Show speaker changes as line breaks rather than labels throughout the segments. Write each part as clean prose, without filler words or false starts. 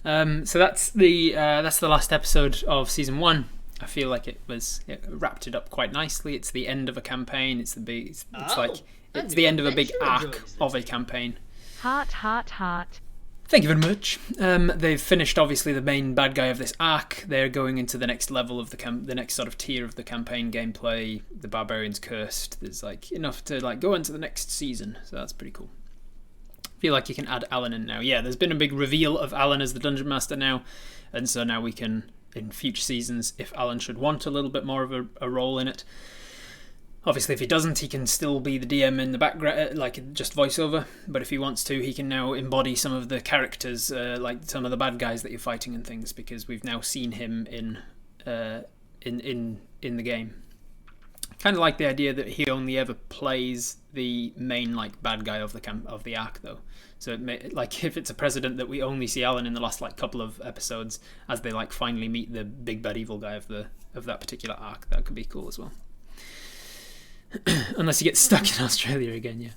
So that's the last episode of season 1. I feel like it wrapped it up quite nicely. It's the end of a campaign. It's the end of a big arc of a campaign.
Heart.
Thank you very much. They've finished, obviously, the main bad guy of this arc. They're going into the next level of the next sort of tier of the campaign gameplay. The barbarian's cursed. There's enough to go into the next season, so that's pretty cool. Feel like you can add Alan in now. Yeah, there's been a big reveal of Alan as the Dungeon Master now, and so now we can, in future seasons, if Alan should want a little bit more of a role in it. Obviously, if he doesn't, he can still be the DM in the background, just voiceover. But if he wants to, he can now embody some of the characters, like some of the bad guys that you're fighting and things, because we've now seen him in the game. Kind of like the idea that he only ever plays the main bad guy of the arc, though. So if it's a precedent that we only see Alan in the last couple of episodes as they finally meet the big bad evil guy of that particular arc, that could be cool as well. Unless he gets stuck in Australia again, yeah.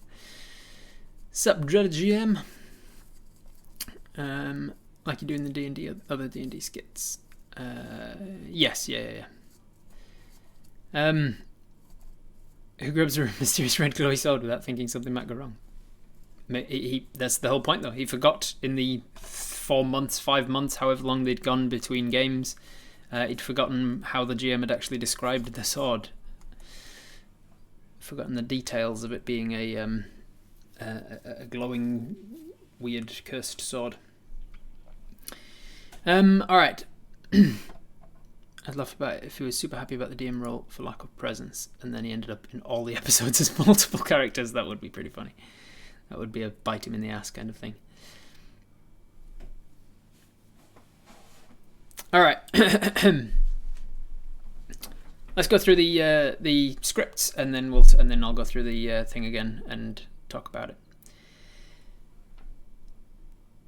Sup, Dread GM? Like you do in the D&D, other D&D skits. Yes, yeah. Who grabs a mysterious red glowy sword without thinking something might go wrong? That's the whole point, though. He forgot in the 4 months, 5 months, however long they'd gone between games, he'd forgotten how the GM had actually described the sword. Forgotten the details of it being a glowing, weird, cursed sword. Alright. I'd love it if he was super happy about the DM role for lack of presence, and then he ended up in all the episodes as multiple characters. That would be pretty funny. That would be a bite him in the ass kind of thing. Alright. Let's go through the scripts, and then I'll go through the thing again and talk about it.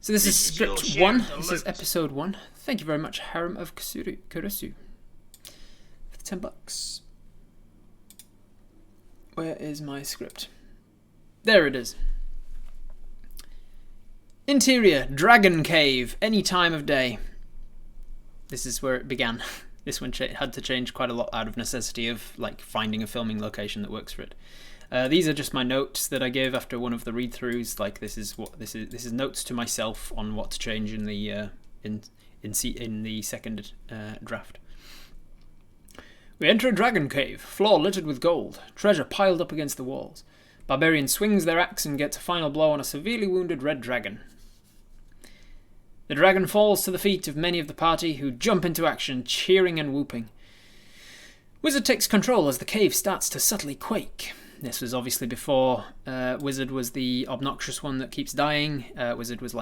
So this is script 1. This is episode 1. Thank you very much, Harem of Kurusu, for the $10. Where is my script? There it is. Interior, Dragon Cave, any time of day. This is where it began. This one had to change quite a lot out of necessity of finding a filming location that works for it. These are just my notes that I gave after one of the read-throughs. This is notes to myself on what to change in the second draft. We enter a dragon cave, floor littered with gold, treasure piled up against the walls. Barbarian swings their axe and gets a final blow on a severely wounded red dragon. The dragon falls to the feet of many of the party, who jump into action, cheering and whooping. Wizard takes control as the cave starts to subtly quake. This was obviously before Wizard was the obnoxious one that keeps dying. Wizard was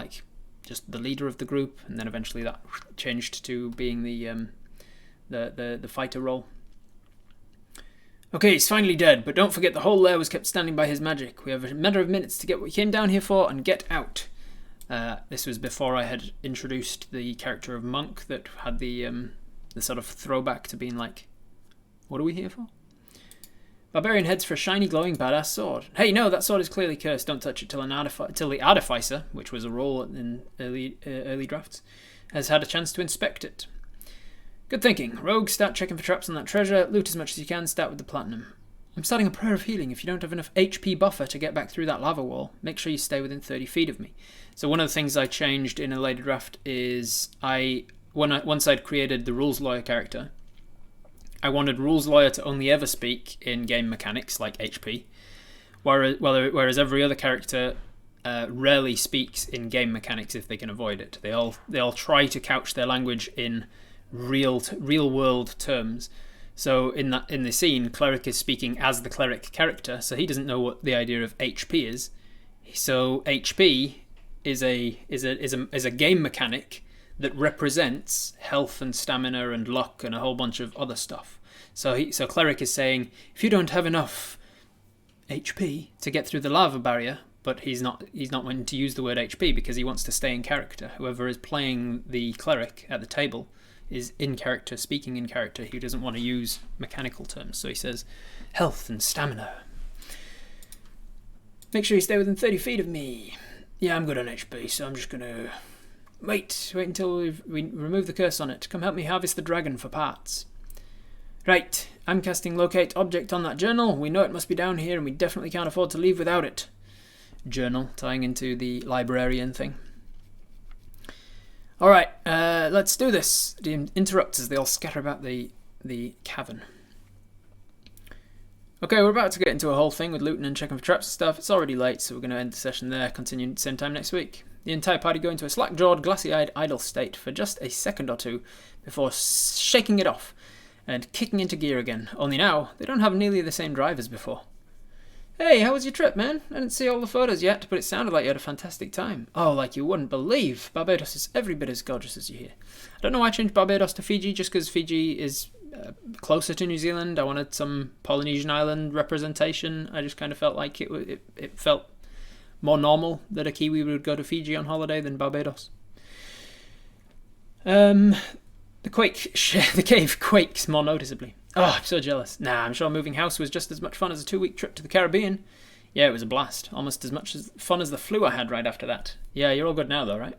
just the leader of the group, and then eventually that changed to being the fighter role. Okay, he's finally dead, but don't forget the whole lair was kept standing by his magic. We have a matter of minutes to get what we came down here for and get out. This was before I had introduced the character of Monk that had the sort of throwback to being what are we here for? Barbarian heads for a shiny glowing badass sword. Hey, no, that sword is clearly cursed. Don't touch it till the Artificer, which was a role in early drafts, has had a chance to inspect it. Good thinking. Rogues, start checking for traps on that treasure. Loot as much as you can. Start with the platinum. I'm starting a prayer of healing. If you don't have enough HP buffer to get back through that lava wall, make sure you stay within 30 feet of me. So one of the things I changed in a later draft is once I'd created the Rules Lawyer character, I wanted Rules Lawyer to only ever speak in game mechanics like HP, whereas every other character rarely speaks in game mechanics if they can avoid it. They all try to couch their language in real world terms. So in the scene, Cleric is speaking as the Cleric character, so he doesn't know what the idea of HP is. So HP is a game mechanic that represents health and stamina and luck and a whole bunch of other stuff. So Cleric is saying, if you don't have enough HP to get through the lava barrier, but he's not wanting to use the word HP because he wants to stay in character. Whoever is playing the Cleric at the table is in character, speaking in character. He doesn't want to use mechanical terms, so he says health and stamina. Make sure you stay within 30 feet of me. Yeah, I'm good on HP, so I'm just going to Wait until we remove the curse on it. Come help me harvest the dragon for parts. Right, I'm casting locate object on that journal. We know it must be down here and we definitely can't afford to leave without it. Journal, tying into the librarian thing. Alright, let's do this. The interrupt as they all scatter about the cavern. Okay, we're about to get into a whole thing with looting and checking for traps and stuff. It's already late, so we're going to end the session there, continue at the same time next week. The entire party go into a slack-jawed, glassy-eyed, idle state for just a second or two before shaking it off and kicking into gear again. Only now, they don't have nearly the same drive as before. Hey, how was your trip, man? I didn't see all the photos yet, but it sounded like you had a fantastic time. Oh, like you wouldn't believe. Barbados is every bit as gorgeous as you hear. I don't know why I changed Barbados to Fiji, just because Fiji is closer to New Zealand. I wanted some Polynesian island representation. I just kind of felt like it felt more normal that a Kiwi would go to Fiji on holiday than Barbados. The cave quakes more noticeably. Oh, I'm so jealous. Nah, I'm sure moving house was just as much fun as a 2-week trip to the Caribbean. Yeah, it was a blast. Almost as much fun as the flu I had right after that. Yeah, you're all good now though, right?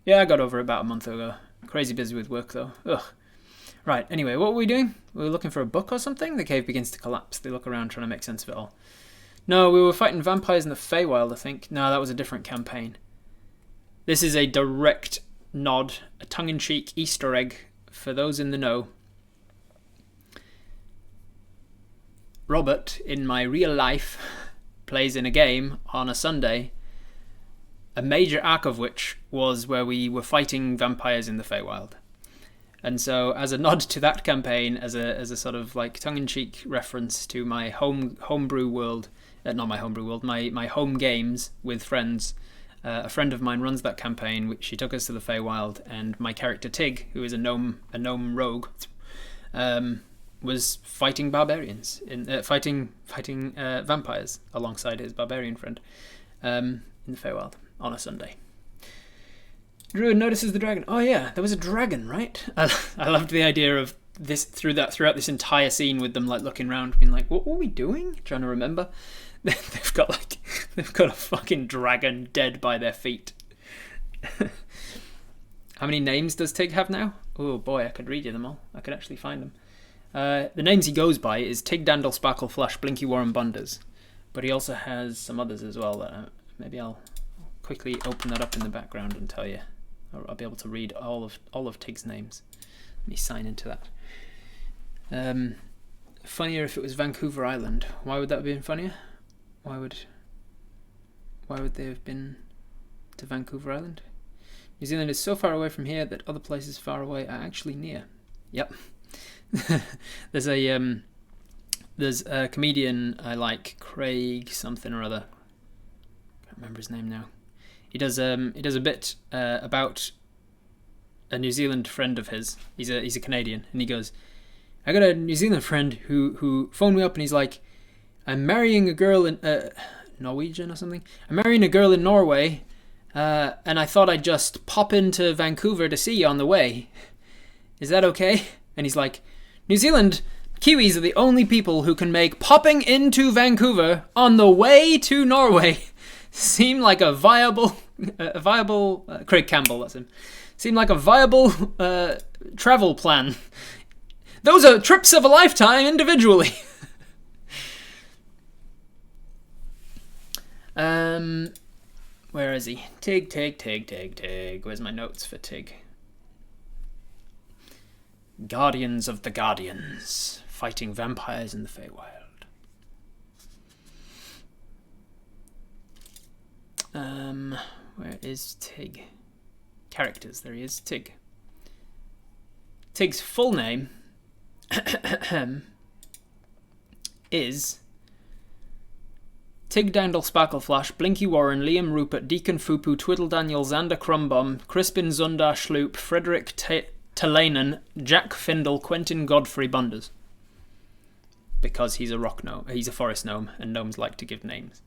Yeah, I got over it about a month ago. Crazy busy with work though. Ugh. Right, anyway, what were we doing? We were looking for a book or something? The cave begins to collapse. They look around trying to make sense of it all. No, we were fighting vampires in the Feywild, I think. No, that was a different campaign. This is a direct nod, a tongue-in-cheek Easter egg for those in the know. Robert, in my real life, plays in a game on a Sunday, a major arc of which was where we were fighting vampires in the Feywild. And so, as a nod to that campaign, as a sort of like tongue-in-cheek reference to my homebrew world, not my homebrew world, my home games with friends, a friend of mine runs that campaign. She took us to the Feywild, and my character Tig, who is a gnome rogue, was fighting barbarians, fighting vampires alongside his barbarian friend in the Feywild on a Sunday. Druid notices the dragon. Oh yeah, there was a dragon, right? I loved the idea of this throughout this entire scene with them like looking around, being like, "What were we doing?" Trying to remember. They've got a fucking dragon dead by their feet. How many names does Tig have now? Oh boy, I could read you them all. I could actually find them. The names he goes by is Tig, Dandle, Sparkle, Flash, Blinky, Warren, Bunders. But he also has some others as well that maybe I'll quickly open that up in the background and tell you. I'll be able to read all of Tig's names. Let me sign into that. Funnier if it was Vancouver Island. Why would that have been funnier? Why would they have been to Vancouver Island? New Zealand is so far away from here that other places far away are actually near. Yep. There's a comedian I like, Craig something or other. Can't remember his name now. He does a bit about a New Zealand friend of his. He's a Canadian, and he goes, "I got a New Zealand friend who phoned me up, and he's like, I'm marrying a girl in Norwegian or something. I'm marrying a girl in Norway, and I thought I'd just pop into Vancouver to see you on the way. Is that okay?" And he's like, "New Zealand, Kiwis are the only people who can make popping into Vancouver on the way to Norway seem like a viable Craig Campbell, that's him. Seem like a viable travel plan. Those are trips of a lifetime individually." Where is he? Tig. Where's my notes for Tig? Guardians of the Guardians, fighting vampires in the Feywild. Where is Tig? Characters, there he is, Tig. Tig's full name is Tig, Dandle, Sparkle, Flash, Blinky Warren, Liam Rupert, Deacon Fupu, Twiddle Daniel, Xander Crumbomb, Crispin Zundar Schloop, Frederick Talanen, Jack Findle, Quentin Godfrey Bunders. Because he's a rock gnome, he's a forest gnome, and gnomes like to give names.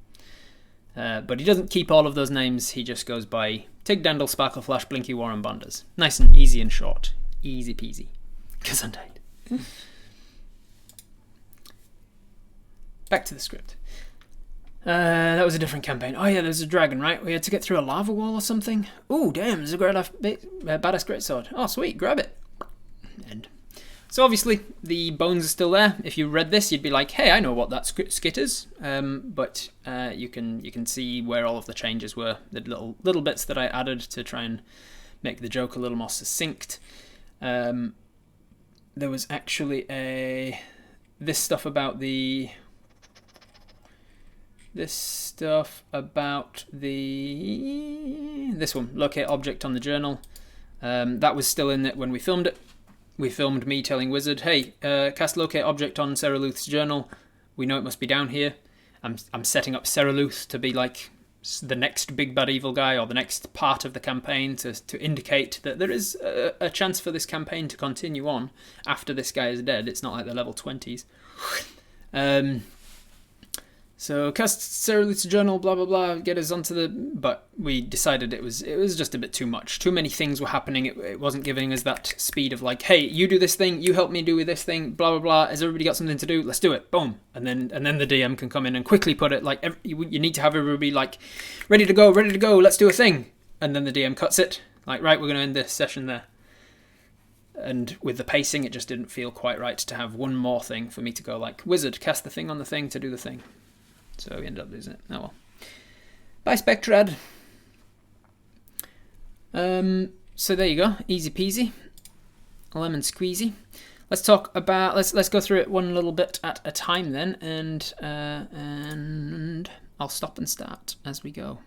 But he doesn't keep all of those names, he just goes by Tig, Dandle, Sparkle, Flash, Blinky, Warren, Bunders. Nice and easy and short. Easy peasy. Gesundheit. Back to the script. That was a different campaign. Oh yeah, there's a dragon, right? We had to get through a lava wall or something. Ooh, damn, there's a badass greatsword. Oh, sweet, grab it. End. So obviously, the bones are still there. If you read this, you'd be like, hey, I know what that skit is. But you can see where all of the changes were. The little bits that I added to try and make the joke a little more succinct. There was actually this stuff about this one, locate object on the journal. That was still in it when we filmed it. We filmed me telling Wizard, hey, cast locate object on Sarah Luth's journal. We know it must be down here. I'm setting up Sarah Luth to be like the next big bad evil guy, or the next part of the campaign to indicate that there is a chance for this campaign to continue on after this guy is dead. It's not like the level 20s. So cast Sarah Luth's journal, blah blah blah, get us onto the. But we decided it was just a bit too much. Too many things were happening. It wasn't giving us that speed of like, hey, you do this thing, you help me do this thing, blah blah blah. Has everybody got something to do? Let's do it. Boom, and then the DM can come in and quickly put it like you need to have everybody like ready to go. Let's do a thing, and then the DM cuts it like, right, we're going to end this session there. And with the pacing, it just didn't feel quite right to have one more thing for me to go like, Wizard, cast the thing on the thing to do the thing. So we ended up losing it. Oh well. Bye, Spectrad. So there you go. Easy peasy. Lemon squeezy. Let's talk about. Let's go through it one little bit at a time then, and I'll stop and start as we go.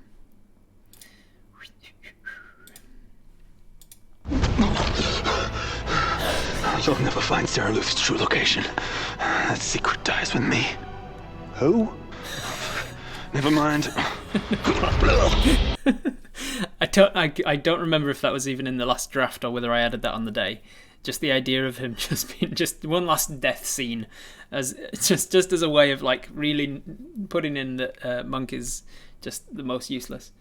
You'll never find Sarah Luth's true location. That secret dies with me. Who? Never mind.
I don't remember if that was even in the last draft or whether I added that on the day. Just the idea of him just being just one last death scene, as just as a way of like really putting in that Monk is just the most useless.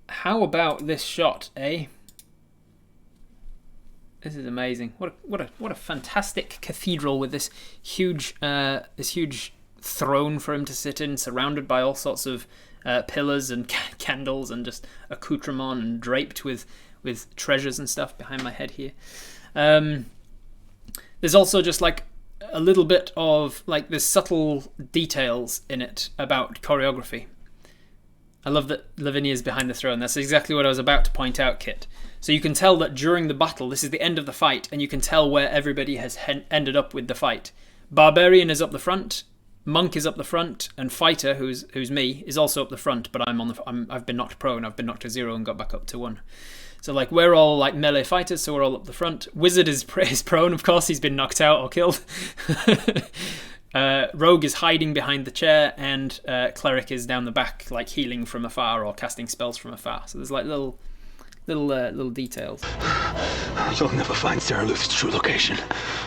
How about this shot, eh? This is amazing. What a fantastic cathedral with this huge throne for him to sit in, surrounded by all sorts of pillars and candles and just accoutrement and draped with treasures and stuff behind my head here. There's also just like a little bit of like there's subtle details in it about choreography. I love that Lavinia's behind the throne. That's exactly what I was about to point out, Kit. So you can tell that during the battle, this is the end of the fight, and you can tell where everybody has ended up with the fight. Barbarian is up the front, Monk is up the front, and Fighter, who's me, is also up the front. But I've been knocked prone. I've been knocked to 0 and got back up to 1. So like we're all like melee fighters, so we're all up the front. Wizard is prone, of course. He's been knocked out or killed. Rogue is hiding behind the chair, and Cleric is down the back, like healing from afar or casting spells from afar. So there's like little details.
You'll never find Sarah Luth's true location.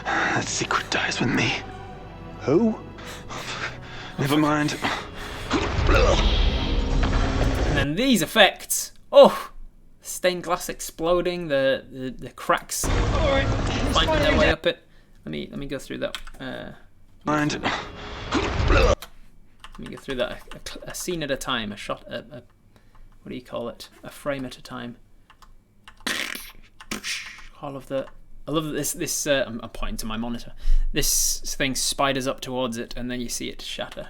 That secret dies with me. Who? Never mind.
And then these effects. Oh, stained glass exploding, the cracks finding their way up it. Let me go through that.
Mind.
Let me go through that a scene at a time, a shot. What do you call it? A frame at a time. All of the. I love that this. I'm pointing to my monitor. This thing spiders up towards it, and then you see it shatter.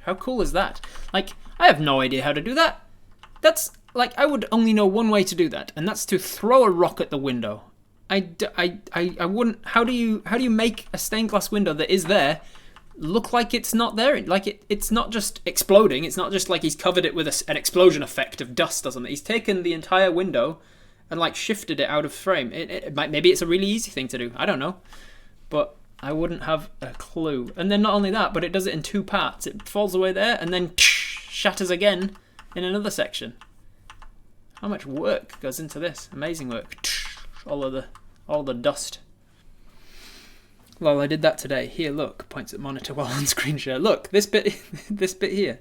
How cool is that? Like, I have no idea how to do that. That's like I would only know one way to do that, and that's to throw a rock at the window. I wouldn't. How do you make a stained glass window that is there look like it's not there? Like it's not just exploding. It's not just like he's covered it with an explosion effect of dust or something. He's taken the entire window and like shifted it out of frame. Maybe it's a really easy thing to do. I don't know, but I wouldn't have a clue. And then not only that, but it does it in 2 parts. It falls away there and then shatters again in another section. How much work goes into this? Amazing work. All the dust. Well, I did that today. Here, look. Points at monitor while on screen share. Look, this bit here.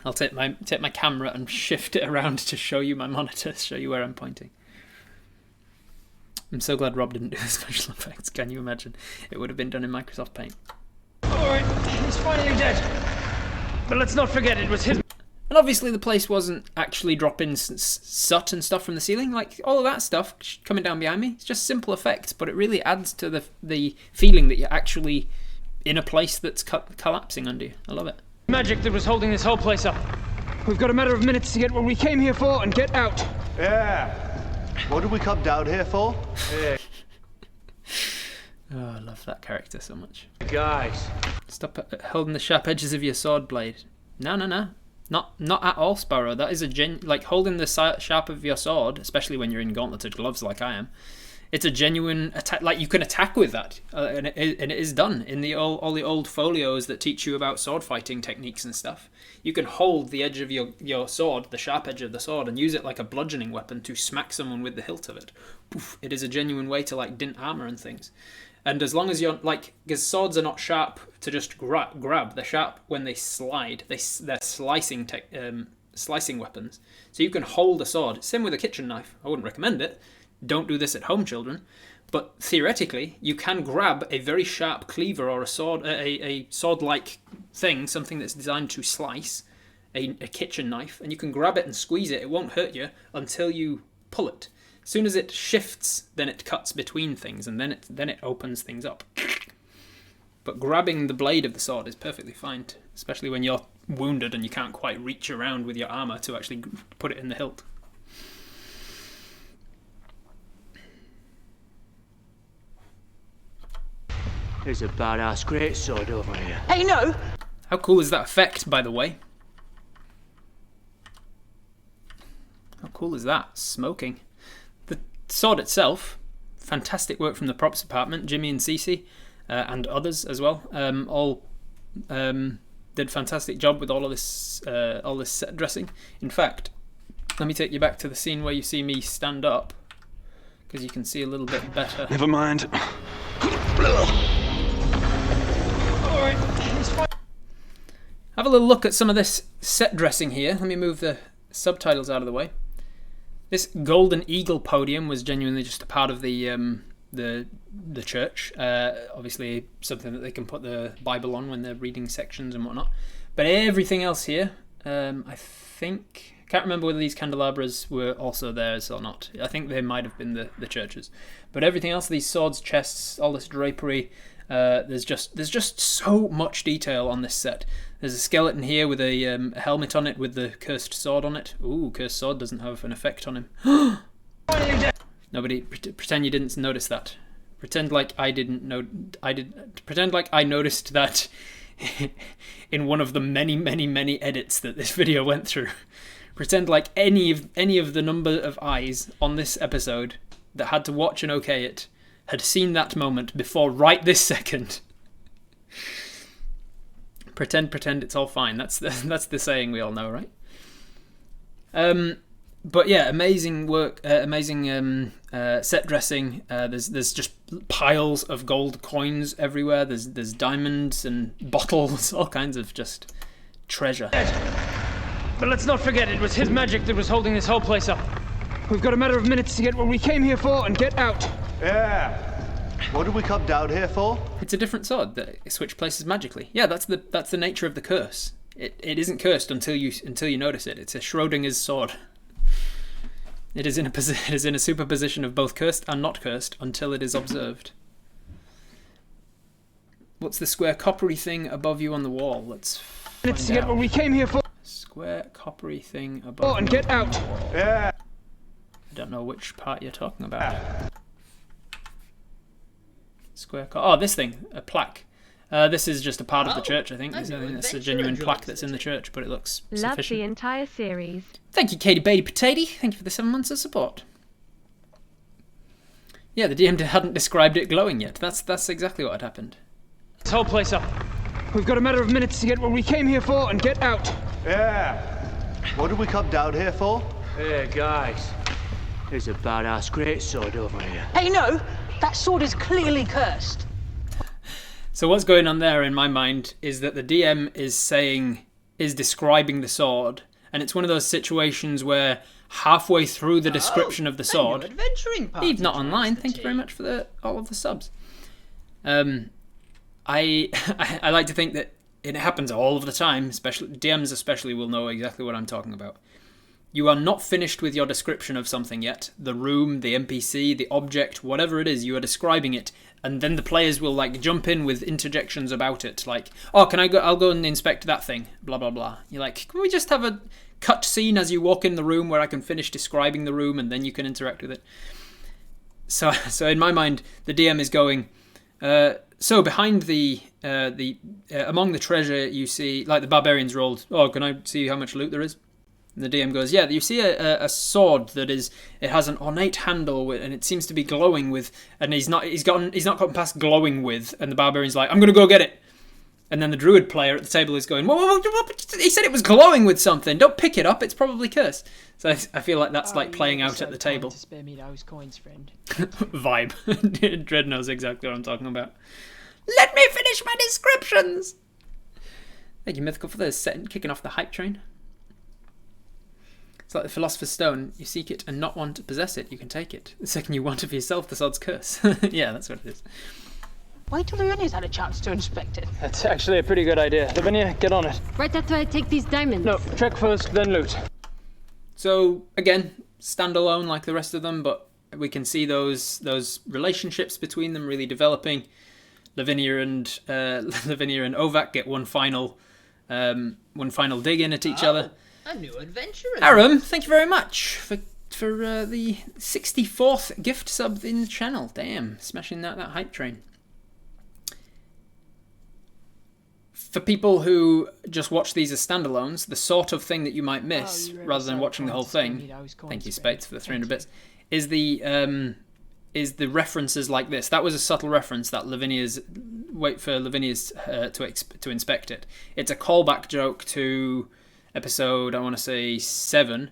I'll take my camera and shift it around to show you my monitor, show you where I'm pointing. I'm so glad Rob didn't do the special effects. Can you imagine? It would have been done in Microsoft Paint. Alright.
He's finally dead. But let's not forget it was his...
And obviously the place wasn't actually dropping soot and stuff from the ceiling. Like, all of that stuff coming down behind me, it's just simple effects, but it really adds to the feeling that you're actually in a place that's collapsing under you. I love it.
Magic that was holding this whole place up. We've got a matter of minutes to get what we came here for and get out.
Yeah. What did we come down here for?
Yeah.
Oh, I love that character so much.
Guys.
Stop holding the sharp edges of your sword blade. No. Not at all, Sparrow. That is like holding the sharp of your sword, especially when you're in gauntlets gloves like I am. It's a genuine attack. Like, you can attack with that, and it is done in all the old folios that teach you about sword fighting techniques and stuff. You can hold the edge of your sword, the sharp edge of the sword, and use it like a bludgeoning weapon to smack someone with the hilt of it. Poof! It is a genuine way to like dint armor and things. And as long as you're like, because swords are not sharp to just grab, they're sharp when they slide. They're slicing weapons. So you can hold a sword. Same with a kitchen knife. I wouldn't recommend it. Don't do this at home, children. But theoretically, you can grab a very sharp cleaver or a sword, a sword-like thing, something that's designed to slice, a kitchen knife, and you can grab it and squeeze it. It won't hurt you until you pull it. As soon as it shifts, then it cuts between things, and then it opens things up. But grabbing the blade of the sword is perfectly fine, especially when you're wounded and you can't quite reach around with your armor to actually put it in the hilt.
There's a badass great sword over here.
Hey, no!
How cool is that effect, by the way? How cool is that? Smoking. The sword itself, fantastic work from the props department, Jimmy and Cece, and others as well. All did a fantastic job with all this set dressing. In fact, let me take you back to the scene where you see me stand up, because you can see a little bit better.
Never mind.
Have a little look at some of this set dressing here. Let me move the subtitles out of the way. This golden eagle podium was genuinely just a part of the church. Obviously, something that they can put the Bible on when they're reading sections and whatnot. But everything else here, I can't remember whether these candelabras were also theirs or not. I think they might have been the church's. But everything else, these swords, chests, all this drapery, there's just so much detail on this set. There's a skeleton here with a helmet on it with the cursed sword on it. Ooh, cursed sword doesn't have an effect on him. Nobody pretend you didn't notice that. Pretend like I didn't know. Pretend like I noticed that in one of the many edits that this video went through. Pretend like any of the number of eyes on this episode that had to watch and okay it had seen that moment before right this second. Pretend it's all fine. That's the saying we all know, right? But yeah, amazing work, amazing set dressing. There's just piles of gold coins everywhere. There's diamonds and bottles, all kinds of just treasure.
But let's not forget it was his magic that was holding this whole place up. We've got a matter of minutes to get what we came here for and get out.
Yeah. What did we come down here for?
It's a different sword that switch places magically. Yeah, that's the nature of the curse. It isn't cursed until you notice it. It's a Schrodinger's sword. It is in a superposition of both cursed and not cursed until it is observed. What's the square coppery thing above you on the wall? Let's
Minutes to get what we came here for.
Square coppery thing above
and
you
get
on
out.
the wall.
Yeah.
I don't know which part you're talking about. This thing, a plaque. This is just a part of the church, I think. I think it's a genuine plaque that's in the church, but it looks
Love
sufficient.
the entire series.
Thank you, Katie Beatty Potato. Thank you for the 7 months of support. Yeah, the DM hadn't described it glowing yet. That's exactly what had happened.
This whole place up. We've got a matter of minutes to get what we came here for and get out.
Yeah. What did we come down here for?
Hey, guys. There's a badass great sword over here.
Hey, no! That sword is clearly cursed.
So what's going on there in my mind is that the DM is describing the sword, and it's one of those situations where halfway through the description of the sword,
Adventuring party.
Eve not online, thank you very much for all of the subs. I like to think that and it happens all of the time, especially DMs especially will know exactly what I'm talking about. You are not finished with your description of something yet. The room, the NPC, the object, whatever it is, you are describing it, and then the players will like jump in with interjections about it, like, oh, can I go? I'll go and inspect that thing. Blah blah blah. You're like, can we just have a cut scene as you walk in the room where I can finish describing the room and then you can interact with it? So in my mind, the DM is going. So behind the among the treasure, you see like the barbarians rolled. Oh, can I see how much loot there is? And the DM goes, yeah. You see a sword that is. It has an ornate handle and it seems to be glowing with. And he's not gotten past glowing with. And the barbarian's like, I'm gonna go get it. And then the druid player at the table is going, whoa, he said it was glowing with something. Don't pick it up. It's probably cursed. So I feel like that's like playing out at the table.
To spare me those coins, friend.
Vibe. Dread knows exactly what I'm talking about. Let me finish my descriptions. Thank you, Mythical, for this kicking off the hype train. It's like the Philosopher's Stone. You seek it and not want to possess it, you can take it. The second you want it for yourself, the sod's curse. Yeah, that's what it is.
Wait till Lavinia's had a chance to inspect it.
That's actually a pretty good idea. Lavinia, get on it.
Right after I take these diamonds.
No, check first, then loot.
So, again, standalone like the rest of them, but we can see those relationships between them really developing. Lavinia and Ovac get one final dig in at each other.
A new adventure.
Aram, thank you very much for the 64th gift sub in the channel. Damn, smashing that hype train. For people who just watch these as standalones, the sort of thing that you might miss rather than watching the whole thing, thank you Spates for the 300 bits, is the references like this. That was a subtle reference that Lavinia's to inspect it. It's a callback joke to episode, I want to say 7.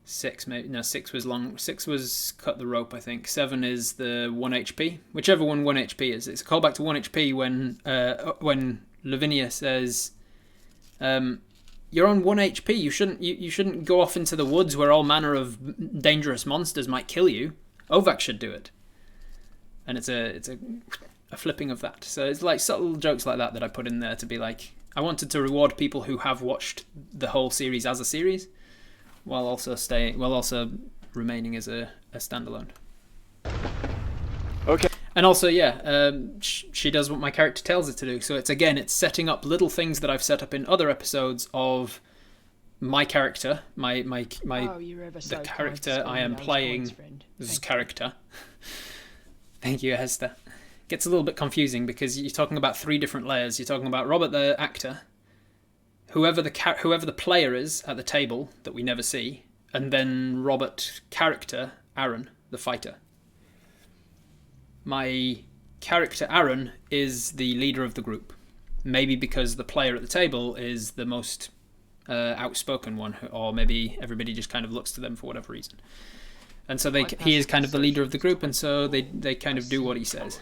6 maybe, no, 6 was long. 6 was cut the rope, I think. 7 is the 1 HP, whichever one 1 HP is. It's a callback to 1 HP when Lavinia says, "You're on 1 HP. You shouldn't go off into the woods where all manner of dangerous monsters might kill you. Ovac should do it." And it's a flipping of that. So it's like subtle jokes like that I put in there to be like, I wanted to reward people who have watched the whole series as a series, while also remaining as a standalone.
Okay.
And also, yeah, she does what my character tells her to do. So it's setting up little things that I've set up in other episodes of my character, the character I am playing. This character. Thank you, Hester. Gets a little bit confusing because you're talking about 3 different layers. You're talking about Robert the actor, whoever the player is at the table that we never see, and then Robert character Aaron the fighter. My character Aaron is the leader of the group, maybe because the player at the table is the most outspoken one, or maybe everybody just kind of looks to them for whatever reason, and so he is kind of the leader of the group, and so they kind of do what he says.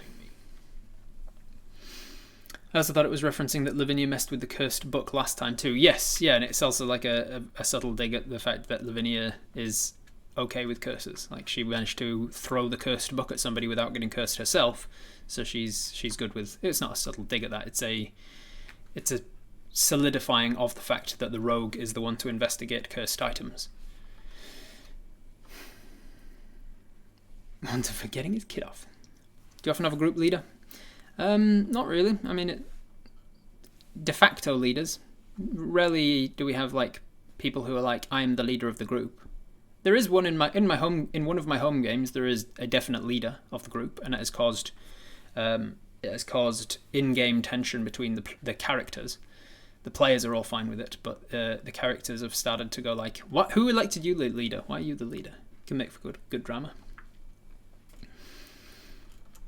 I also thought it was referencing that Lavinia messed with the cursed book last time too. Yes, yeah, and it's also like a subtle dig at the fact that Lavinia is okay with curses. Like, she managed to throw the cursed book at somebody without getting cursed herself, so she's good with. It's not a subtle dig at that. It's a solidifying of the fact that the rogue is the one to investigate cursed items. On to forgetting his kid off. Do you often have a group leader? Not really. I mean, de facto leaders. Rarely do we have like people who are like, I'm the leader of the group. There is one in one of my home games. There is a definite leader of the group, and it has caused in-game tension between the characters. The players are all fine with it, but the characters have started to go like, "What? Who elected you leader? Why are you the leader?" Can make for good drama.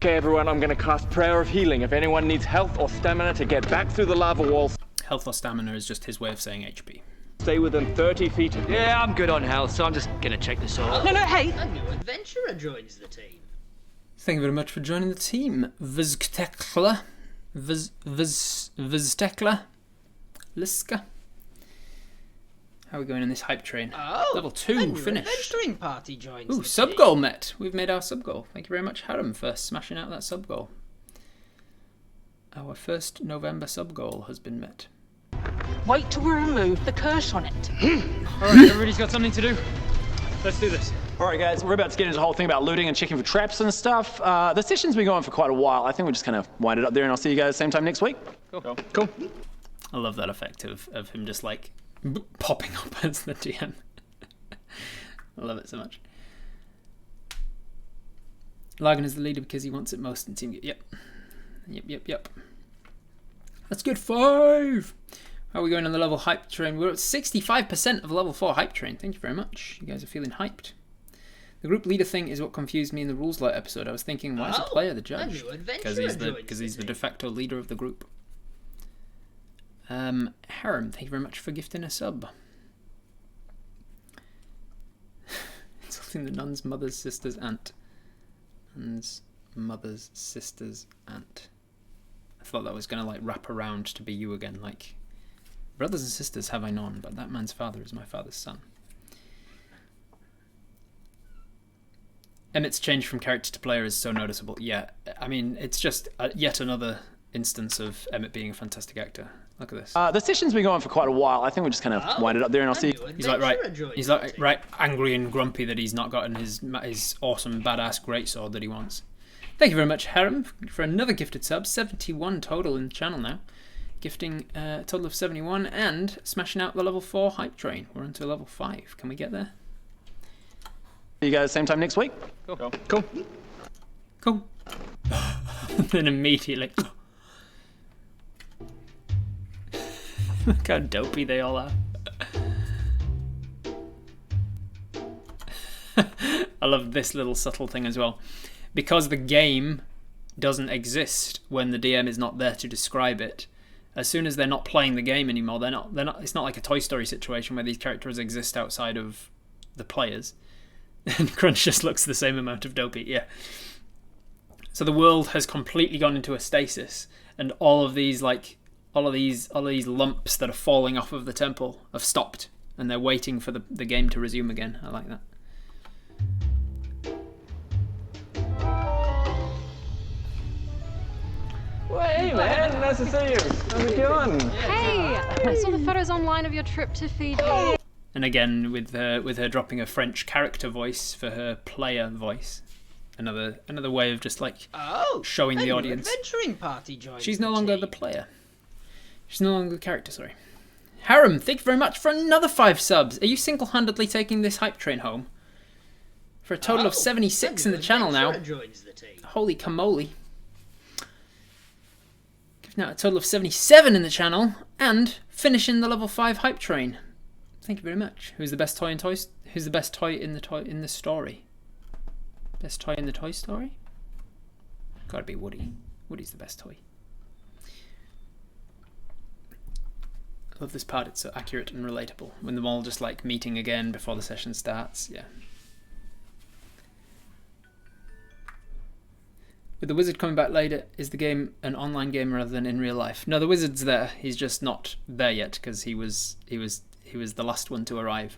Okay, everyone, I'm going to cast Prayer of Healing. If anyone needs health or stamina to get back through the lava walls...
Health or stamina is just his way of saying HP.
Stay within 30 feet of...
Yeah, I'm good on health, so I'm just going to check this out.
No, hey!
A new adventurer joins the team.
Thank you very much for joining the team. Viztekla. Liska. How are we going in this hype train?
Oh,
Level 2
a new
finished.
adventuring party joins
Ooh,
the
sub
team.
goal met. We've made our sub goal. Thank you very much, Haram, for smashing out that sub goal. Our first November sub goal has been met.
Wait till we remove the curse on it.
Alright, everybody's got something to do. Let's do this.
Alright guys, we're about to get into the whole thing about looting and checking for traps and stuff. The session's been going for quite a while. I think we'll just kind of wind it up there and I'll see you guys same time next week. Cool.
I love that effect of him just like popping up as the DM. I love it so much. Lagan is the leader because he wants it most in Team. Yep. That's good. 5. How are we going on the level hype train? We're at 65% of level 4 hype train. Thank you very much. You guys are feeling hyped. The group leader thing is what confused me in the rules light episode. I was thinking, why is the player the judge? Because he's the de facto leader of the group. Harem, thank you very much for gifting a sub. Insulting the nun's mother's sister's aunt. Nun's mother's sister's aunt. I thought that was going to like wrap around to be you again, like, brothers and sisters have I known, but that man's father is my father's son. Emmett's change from character to player is so noticeable. Yeah, I mean, it's just yet another instance of Emmett being a fantastic actor. Look at this.
The session's been going for quite a while. I think we'll just kind of wind it up there and I'll see you.
He's like right angry and grumpy that he's not gotten his awesome badass greatsword that he wants. Thank you very much, Harem, for another gifted sub. 71 total in the channel now. Gifting a total of 71 and smashing out the level 4 hype train. We're on to level 5. Can we get there?
See you guys same time next week.
Cool. Then immediately. Look how dopey they all are. I love this little subtle thing as well. Because the game doesn't exist when the DM is not there to describe it. As soon as they're not playing the game anymore, they're not. It's not like a Toy Story situation where these characters exist outside of the players. And Crunch just looks the same amount of dopey. Yeah. So the world has completely gone into a stasis, and all of these lumps that are falling off of the temple have stopped, and they're waiting for the game to resume again. I like that.
Well, hey man, nice to see you. How's it going?
Hey, I saw the photos online of your trip to Fiji.
And again, with her dropping a French character voice for her player voice, another way of just like showing the audience.
Adventuring party joined.
She's no longer the player. She's no longer the character. Sorry. Harem, thank you very much for another 5 subs. Are you single-handedly taking this hype train home? For a total of 76 in the channel now. Holy camole. Giving out a total of 77 in the channel and finishing the level 5 hype train. Thank you very much. Who's the best toy in Who's the best toy in the story? Best toy in the Toy Story? Gotta be Woody. Woody's the best toy. I love this part. It's so accurate and relatable. When they're all just like meeting again before the session starts. Yeah. With the wizard coming back later, is the game an online game rather than in real life? No, the wizard's there. He's just not there yet because he was the last one to arrive.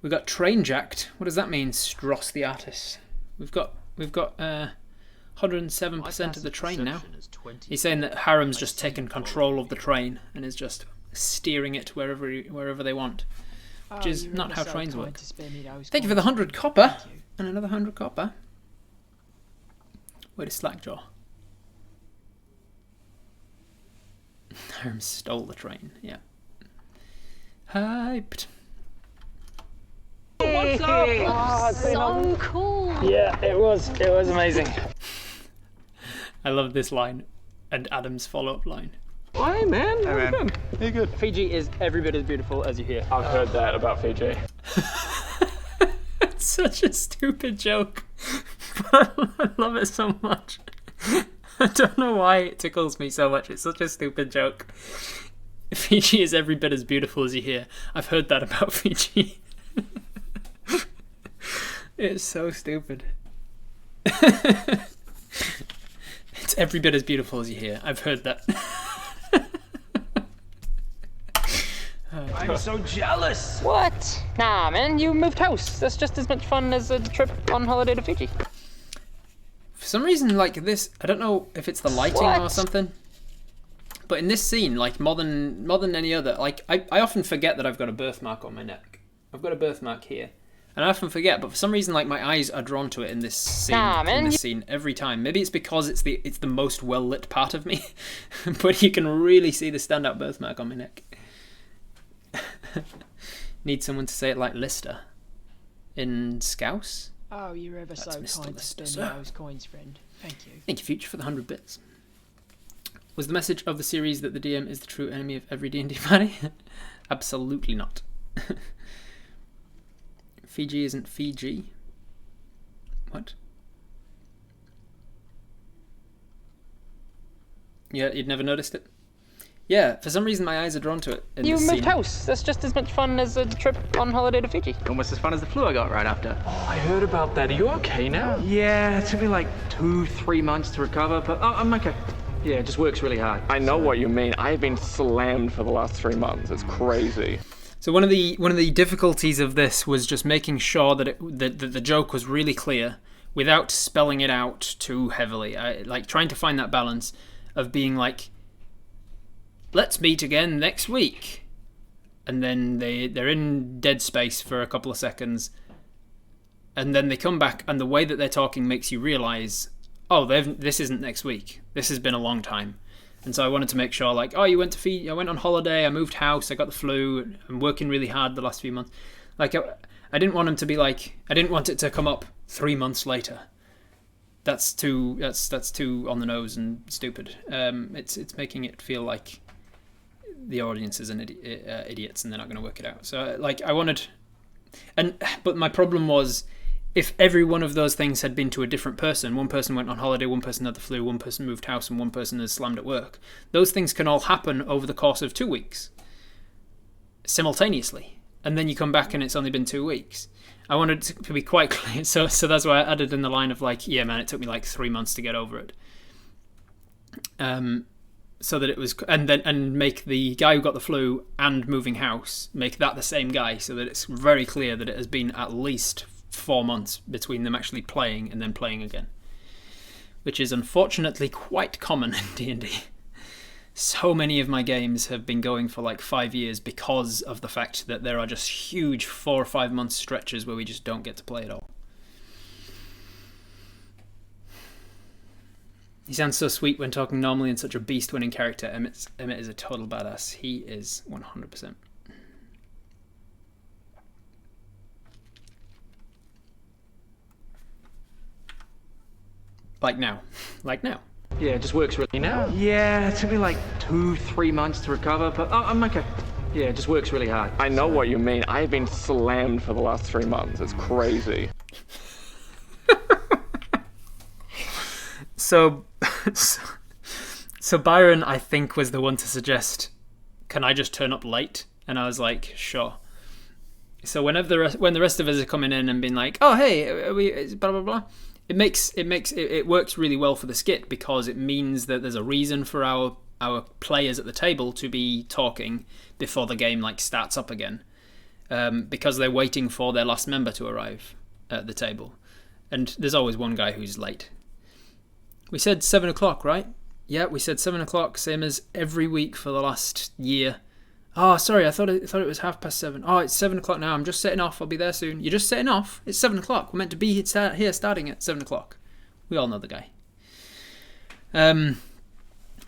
We've got train jacked. What does that mean, Stross the artist? We've got 107% of the train now. He's saying that Harem's just taken control of the train and is just steering it wherever they want, which is not how trains work. Thank you for the 100 copper and another 100 copper. Way to slackjaw. Harem stole the train. Yeah. Hyped.
What's up? Oh, so cool.
Yeah, it was amazing.
I love this line and Adam's follow-up line.
Hey man, how you been?
Hey, good.
Fiji is every bit as beautiful as you hear.
I've heard that about Fiji.
It's such a stupid joke, but I love it so much. I don't know why it tickles me so much. It's such a stupid joke. Fiji is every bit as beautiful as you hear. I've heard that about Fiji. It's so stupid. It's every bit as beautiful as you hear. I've heard that.
I'm so jealous.
What? Nah, man, you moved house. That's just as much fun as a trip on holiday to Fiji.
For some reason, like this, I don't know if it's the lighting or something, but in this scene, like more than any other, like I often forget that I've got a birthmark on my neck. I've got a birthmark here, and I often forget, but for some reason, like my eyes are drawn to it in this scene. Every time. Maybe it's because it's the most well lit part of me, but you can really see the standout birthmark on my neck. Need someone to say it like Lister in Scouse.
Oh, you're ever so
Mr.
kind
Lister,
to
sir.
spend those coins, friend. Thank you.
Thank you, Future, for the 100 bits. Was the message of the series that the DM is the true enemy of every D&D party? Absolutely not. Fiji isn't Fiji. What? Yeah, you'd never noticed it? Yeah, for some reason my eyes are drawn to it.
You moved house. That's just as much fun as a trip on holiday to Fiji.
Almost as fun as the flu I got right after.
Oh, I heard about that. Are you okay now?
Yeah, it took me like 2-3 months to recover, but I'm okay. Yeah, it just works really hard.
I know what you mean. I've been slammed for the last 3 months. It's crazy.
So one of the difficulties of this was just making sure that the joke was really clear without spelling it out too heavily. Like trying to find that balance of being like, let's meet again next week, and then they're in dead space for a couple of seconds, and then they come back, and the way that they're talking makes you realize, oh, this isn't next week. This has been a long time. And so I wanted to make sure, like, oh, you went to Fiji, I went on holiday, I moved house, I got the flu, I'm working really hard the last few months. Like, I didn't want them to be like, I didn't want it to come up 3 months later. That's too on the nose and stupid. It's making it feel like the audience is idiots and they're not going to work it out. So, like, I wanted, but my problem was, if every one of those things had been to a different person, one person went on holiday, one person had the flu, one person moved house, and one person is slammed at work, those things can all happen over the course of 2 weeks, simultaneously. And then you come back and it's only been 2 weeks. I wanted it to be quite clear, so that's why I added in the line of like, yeah, man, it took me like 3 months to get over it. So that it was, and make the guy who got the flu and moving house, make that the same guy, so that it's very clear that it has been at least 4 months between them actually playing and then playing again, which is unfortunately quite common in D&D. So many of my games have been going for like 5 years because of the fact that there are just huge 4 or 5 month stretches where we just don't get to play at all. He sounds so sweet when talking normally and such a beast-winning character. Emmett is a total badass. He is 100%. Like now.
Yeah, it just works really now. Yeah, it took me like 2-3 months to recover, but I'm okay. Yeah, it just works really hard.
I know what you mean. I've been slammed for the last 3 months. It's crazy.
So Byron, I think, was the one to suggest, can I just turn up late? And I was like, sure. So when the rest of us are coming in and being like, oh, hey, are we blah, blah, blah, it works really well for the skit, because it means that there's a reason for our players at the table to be talking before the game like starts up again, because they're waiting for their last member to arrive at the table, and there's always one guy who's late. We said 7 o'clock, right? Yeah, we said 7 o'clock, same as every week for the last year. Oh, sorry, I thought it was 7:30. Oh, it's 7 o'clock now. I'm just setting off. I'll be there soon. You're just setting off? It's 7 o'clock. We're meant to be here starting at 7 o'clock. We all know the guy.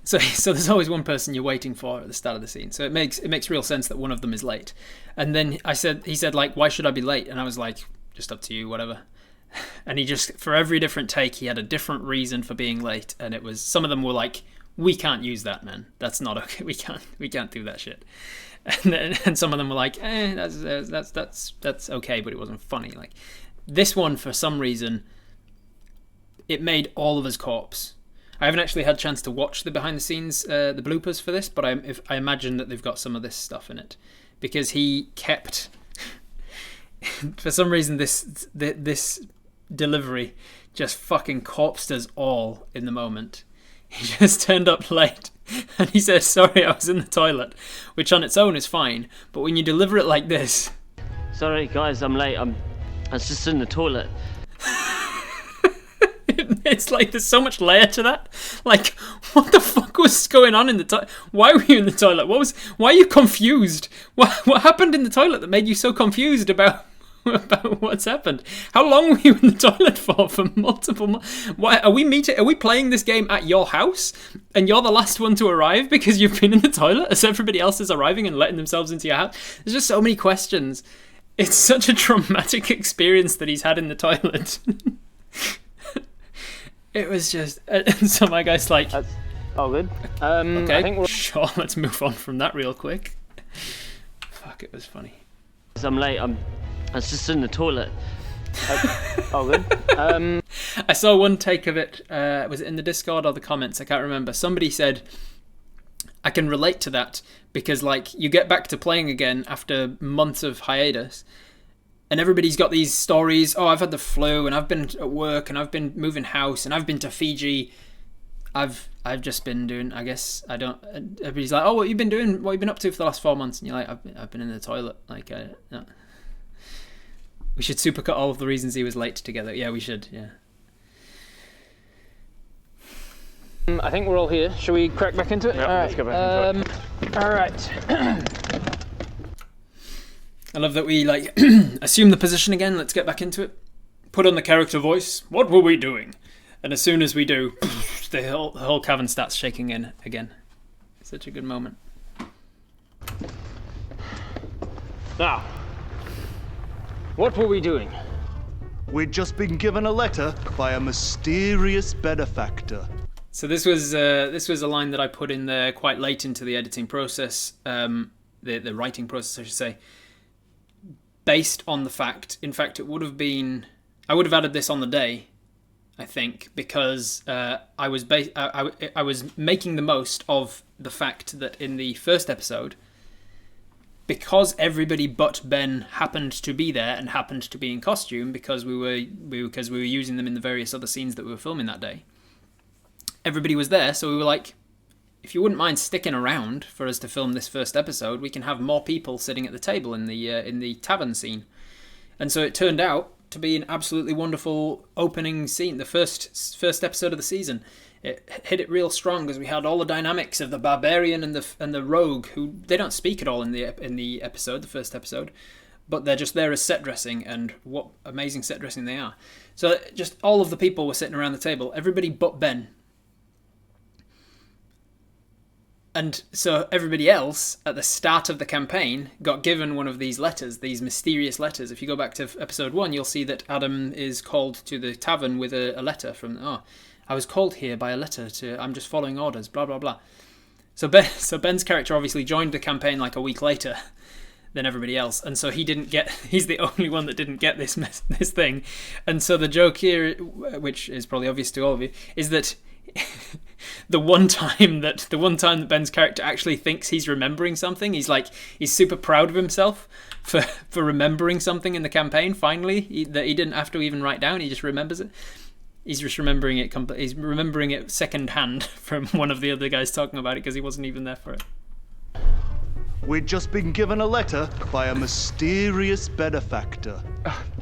So there's always one person you're waiting for at the start of the scene. So it makes real sense that one of them is late. And then he said like, why should I be late? And I was like, just up to you, whatever. And he just, for every different take, he had a different reason for being late. And it was, some of them were like, we can't use that, man. That's not okay. We can't do that shit. And some of them were like, that's okay, but it wasn't funny. Like this one, for some reason, it made all of us corpse. I haven't actually had a chance to watch the behind the scenes, the bloopers for this, but I imagine that they've got some of this stuff in it, because he kept, for some reason, this delivery just fucking corpsed us all in the moment. He just turned up late and he said, sorry, I was in the toilet, which on its own is fine, but when you deliver it like this... Sorry guys, I'm late, I was just in the toilet. It's like there's so much layer to that. Like, what the fuck was going on in the toilet? Why were you in the toilet? Why are you confused? What happened in the toilet that made you so confused about what's happened? How long were you in the toilet for multiple months? Why are we playing this game at your house and you're the last one to arrive because you've been in the toilet as everybody else is arriving and letting themselves into your house? There's just so many questions. It's such a traumatic experience that he's had in the toilet. It was just, and so my guy's like,
that's all good.
Okay,
I think
sure, let's move on from that real quick. Fuck, it was funny.
I'm late. I was just in the toilet. All good.
I saw one take of it. Was it in the Discord or the comments? I can't remember. Somebody said, I can relate to that because, like, you get back to playing again after months of hiatus, and everybody's got these stories. Oh, I've had the flu, and I've been at work, and I've been moving house, and I've been to Fiji. I've just been doing. I guess I don't. Everybody's like, oh, what you been doing? What you been up to for the last 4 months? And you're like, I've been in the toilet. Like, no. We should supercut all of the reasons he was late together. Yeah, we should. Yeah.
I think we're all here. Shall we crack back into it?
Yep, let's go back into it.
All right.
I love that we like assume the position again. Let's get back into it. Put on the character voice. What were we doing? And as soon as we do, the whole cavern starts shaking in again. Such a good moment.
Now, what were we doing?
We'd just been given a letter by a mysterious benefactor.
So this was a line that I put in there quite late into the editing process, the writing process, I should say. Based on the fact, in fact, I would have added this on the day, I think, because I was making the most of the fact that in the first episode, because everybody but Ben happened to be there and happened to be in costume because we were using them in the various other scenes that we were filming that day. Everybody was there, so we were like, if you wouldn't mind sticking around for us to film this first episode, we can have more people sitting at the table in the tavern scene. And so it turned out to be an absolutely wonderful opening scene, the first episode of the season. It hit it real strong because we had all the dynamics of the barbarian and the rogue, who they don't speak at all in the episode, the first episode, but they're just there as set dressing, and what amazing set dressing they are. So just all of the people were sitting around the table, everybody but Ben. And so everybody else at the start of the campaign got given one of these letters, these mysterious letters. If you go back to episode 1, you'll see that Adam is called to the tavern with a letter from, I was called here by a letter I'm just following orders, blah, blah, blah. So Ben's character obviously joined the campaign like a week later than everybody else. And so he's the only one that didn't get this thing. And so the joke here, which is probably obvious to all of you, is that the one time that Ben's character actually thinks he's remembering something, he's super proud of himself for remembering something in the campaign. Finally, that he didn't have to even write down. He just remembers it. He's just remembering it. He's remembering it secondhand from one of the other guys talking about it because he wasn't even there for it.
We'd just been given a letter by a mysterious benefactor.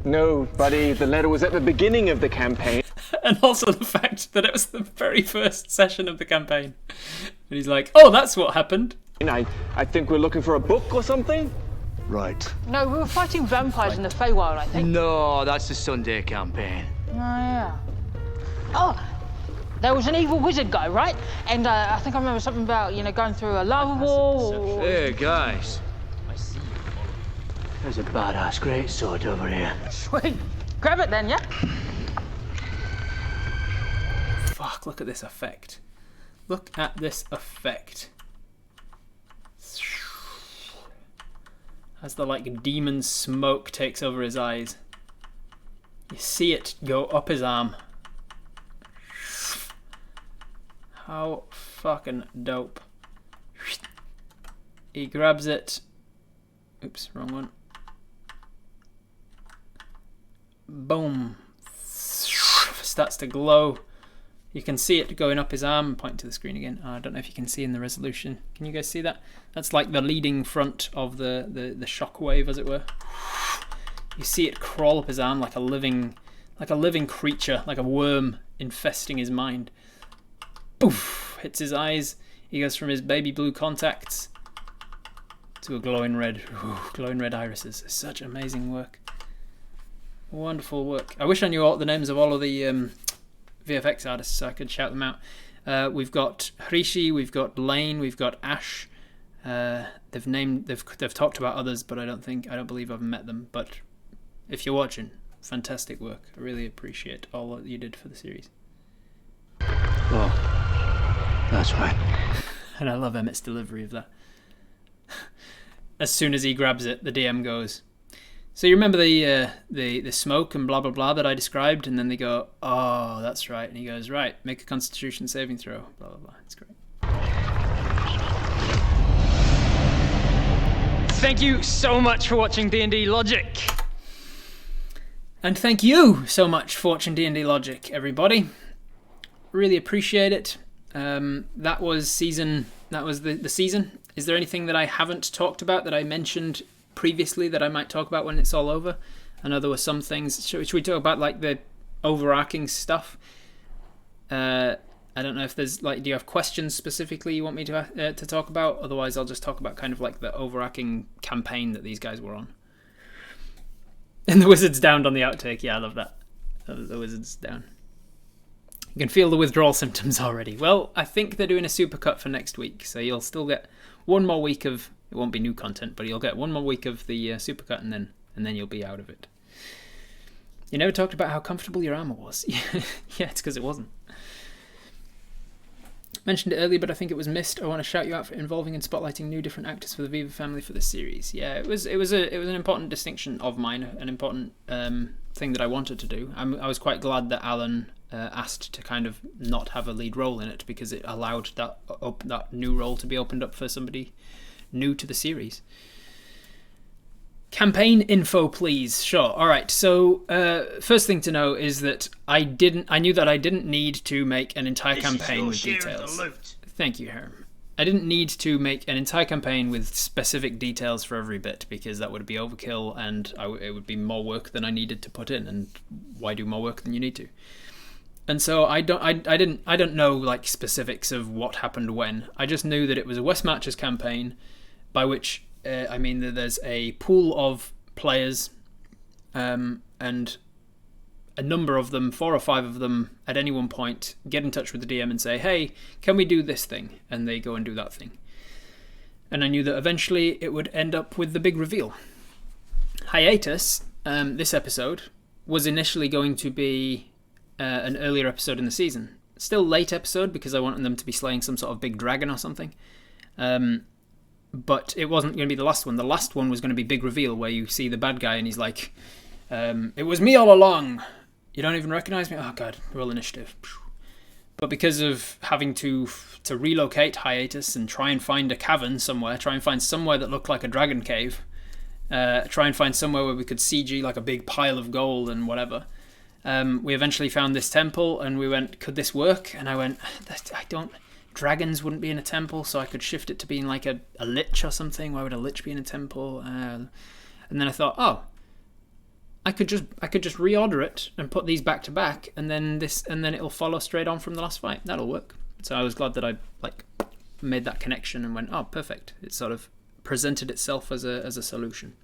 No, buddy, the letter was at the beginning of the campaign.
And also the fact that it was the very first session of the campaign. And he's like, oh, that's what happened.
I think we're looking for a book or something.
Right.
No, we were fighting vampires in the Feywild, I think.
No, that's the Sunday campaign.
Oh, yeah. Oh, there was an evil wizard guy, right? And I think I remember something about, going through a lava wall.
Hey, guys. I see you. There's a badass greatsword over here.
Sweet. Grab it then, yeah?
Fuck, look at this effect. Look at this effect. As the demon smoke takes over his eyes. You see it go up his arm. How fucking dope. He grabs it. Oops, wrong one. Boom. Starts to glow. You can see it going up his arm. Point to the screen again. I don't know if you can see in the resolution. Can you guys see that? That's like the leading front of the shockwave, as it were. You see it crawl up his arm like a living creature, like a worm infesting his mind. Poof! Hits his eyes. He goes from his baby blue contacts to a glowing red. Ooh, glowing red irises. It's such amazing work. Wonderful work. I wish I knew all the names of all of the VFX artists so I could shout them out. We've got Hrishi, we've got Lane, we've got Ash. They've talked about others, but I don't believe I've met them. But if you're watching, fantastic work. I really appreciate all that you did for the series.
Oh, that's right.
And I love Emmett's delivery of that. As soon as he grabs it, the DM goes, "So you remember the smoke and blah blah blah that I described?" And then they go, "Oh, that's right." And he goes, "Right, make a Constitution saving throw." Blah blah blah. It's great.
Thank you so much for watching D&D Logic.
And thank you so much for watching D&D Logic, everybody. Really appreciate it. That was the season. Is there anything that I haven't talked about that I mentioned previously that I might talk about when it's all over? I know there were some things. Should we talk about like the overarching stuff? I don't know if there's do you have questions specifically you want me to talk about? Otherwise, I'll just talk about kind of like the overarching campaign that these guys were on. And the wizard's downed on the outtake. Yeah, I love that. The wizard's down. You can feel the withdrawal symptoms already. Well, I think they're doing a supercut for next week, so you'll still get one more week of, it won't be new content, but you'll get one more week of the supercut, and then you'll be out of it. You never talked about how comfortable your armor was. Yeah, it's because it wasn't. Mentioned it earlier, but I think it was missed. I want to shout you out for involving and spotlighting new different actors for the Viva family for this series. Yeah, it was an important distinction of mine, an important thing that I wanted to do. I was quite glad that Alan asked to kind of not have a lead role in it, because it allowed that new role to be opened up for somebody new to the series. Campaign info, please. Sure. All right. So first thing to know is that I knew that I didn't need to make an entire campaign with details. Thank you, Herm. I didn't need to make an entire campaign with specific details for every bit, because that would be overkill, and it would be more work than I needed to put in. And why do more work than you need to? And so I don't know like specifics of what happened when. I just knew that it was a West Matches campaign, by which I mean that there's a pool of players, and a number of them, 4 or 5 of them, at any one point get in touch with the DM and say, "Hey, can we do this thing?" And they go and do that thing. And I knew that eventually it would end up with the big reveal. Hiatus, this episode, was initially going to be an earlier episode in the season. Still late episode, because I wanted them to be slaying some sort of big dragon or something. But it wasn't going to be the last one. The last one was going to be big reveal, where you see the bad guy and he's like, "It was me all along. You don't even recognize me? Oh god, roll initiative." But because of having to relocate Hiatus and try and find a cavern somewhere, try and find somewhere that looked like a dragon cave, try and find somewhere where we could CG like a big pile of gold and whatever, we eventually found this temple, and we went, "Could this work?" And I went, dragons wouldn't be in a temple, so I could shift it to being like a lich or something. Why would a lich be in a temple? And then I thought, oh, I could just reorder it and put these back to back, and then it'll follow straight on from the last fight. That'll work. So I was glad that I made that connection and went, oh, perfect. It sort of presented itself as a solution.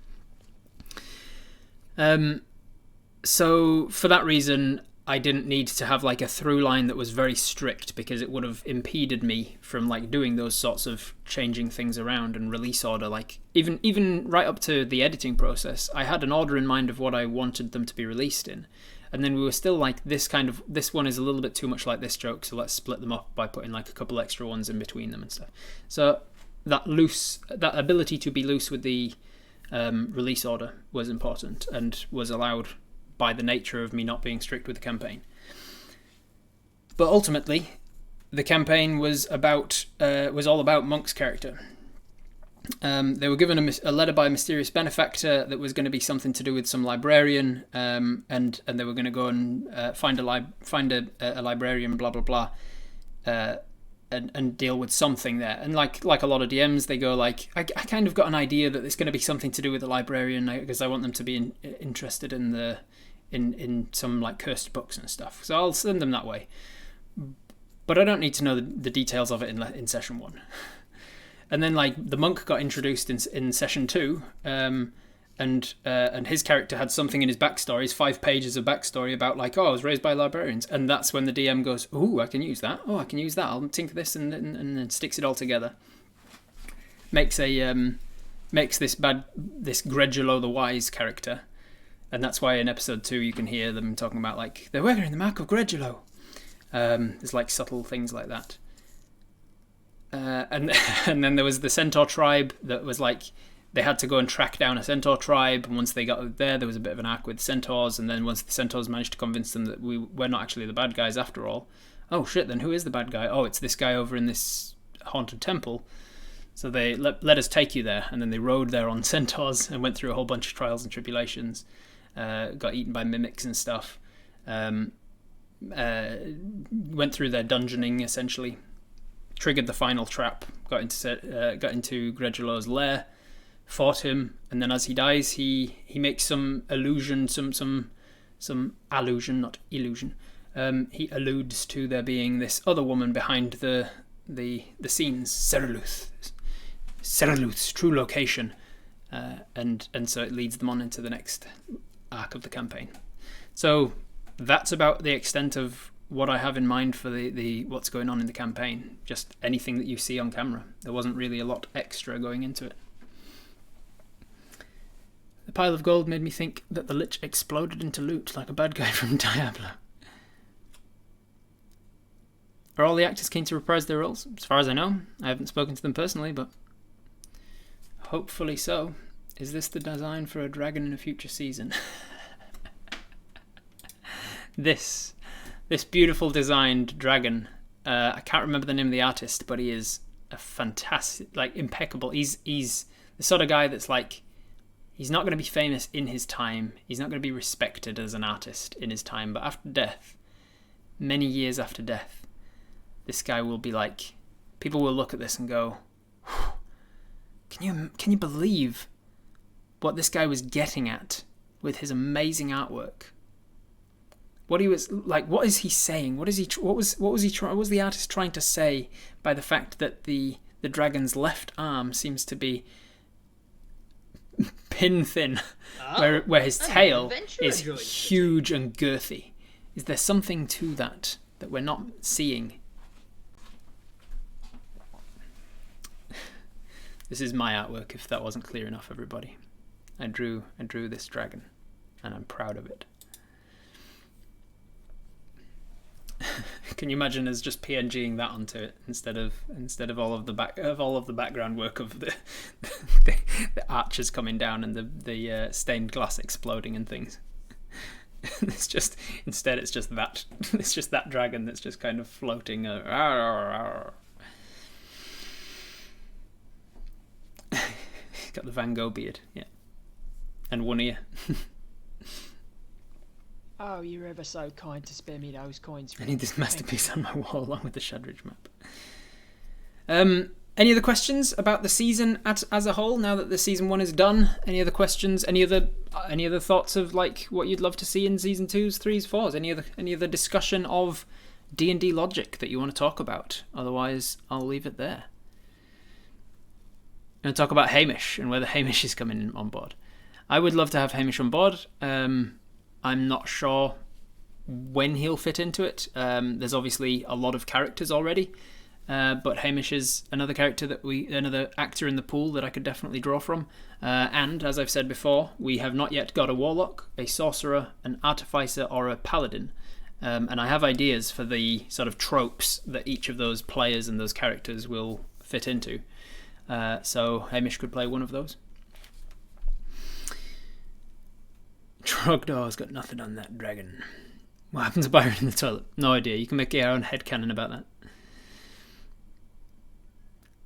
So for that reason, I didn't need to have like a through line that was very strict, because it would have impeded me from like doing those sorts of changing things around and release order. Like even right up to the editing process, I had an order in mind of what I wanted them to be released in, and then we were still like, this one is a little bit too much like this joke, so let's split them up by putting like a couple extra ones in between them and stuff. So that ability to be loose with the release order was important, and was allowed by the nature of me not being strict with the campaign. But ultimately, the campaign was all about Monk's character. They were given a letter by a mysterious benefactor that was going to be something to do with some librarian, and they were going to go and find a librarian, blah blah blah, and deal with something there. And like a lot of DMs, they go like, I kind of got an idea that it's going to be something to do with the librarian, because I want them to be interested in in some like cursed books and stuff. So I'll send them that way. But I don't need to know the details of it in session 1. And then like the monk got introduced in session 2, and his character had something in his backstory, his 5 pages of backstory about like, oh, I was raised by librarians, and that's when the DM goes, oh, I can use that. Oh, I can use that. I'll tinker this and then sticks it all together. Makes this Gredulo the Wise character, and that's why in episode 2 you can hear them talking about like they're wearing the mark of Gredulo. There's like subtle things like that. And then there was the centaur tribe that was like they had to go and track down a centaur tribe, and once they got there was a bit of an arc with centaurs, and then once the centaurs managed to convince them that we're not actually the bad guys after all, oh shit, then who is the bad guy? Oh, it's this guy over in this haunted temple. So they let us take you there, and then they rode there on centaurs and went through a whole bunch of trials and tribulations, got eaten by mimics and stuff, went through their dungeoning essentially, triggered the final trap, got into Gredulo's lair, fought him, and then as he dies, he makes some allusion, some allusion, not illusion. He alludes to there being this other woman behind the scenes, Seraluth's true location, and so it leads them on into the next arc of the campaign. So that's about the extent of what I have in mind for the what's going on in the campaign. Just anything that you see on camera. There wasn't really a lot extra going into it. The pile of gold made me think that the lich exploded into loot like a bad guy from Diablo. Are all the actors keen to reprise their roles? As far as I know. I haven't spoken to them personally, but hopefully so. Is this the design for a dragon in a future season? This beautiful designed dragon, I can't remember the name of the artist, but he is a fantastic, like impeccable. He's the sort of guy that's like, he's not going to be famous in his time. He's not going to be respected as an artist in his time, but after death, many years after death, this guy will be like, people will look at this and go, can you believe what this guy was getting at with his amazing artwork? What he was like, what is he saying? What was the artist trying to say by the fact that the dragon's left arm seems to be pin thin, where his tail is huge and girthy? Is there something to that we're not seeing? This is my artwork, if that wasn't clear enough, everybody. I drew this dragon, and I'm proud of it. Can you imagine us just PNGing that onto it instead of all of the background work of the archers coming down and the stained glass exploding and things? It's just that dragon that's just kind of floating. He's got the Van Gogh beard, yeah, and one ear.
Oh, you're ever so kind to spare me those coins.
I need this masterpiece on my wall along with the Shadridge map. Any other questions about the season as a whole now that the season 1 is done? Any other questions? Any other thoughts of like what you'd love to see in season 2s, 3s, 4s? Any other discussion of D&D logic that you want to talk about? Otherwise, I'll leave it there. I'm going to talk about Hamish and whether Hamish is coming on board. I would love to have Hamish on board. I'm not sure when he'll fit into it. There's obviously a lot of characters already, but Hamish is another actor in the pool that I could definitely draw from. And as I've said before, we have not yet got a warlock, a sorcerer, an artificer, or a paladin. And I have ideas for the sort of tropes that each of those players and those characters will fit into. So Hamish could play one of those. Trogdor's got nothing on that dragon. What happened to Byron in the toilet? No idea. You can make your own headcanon about that.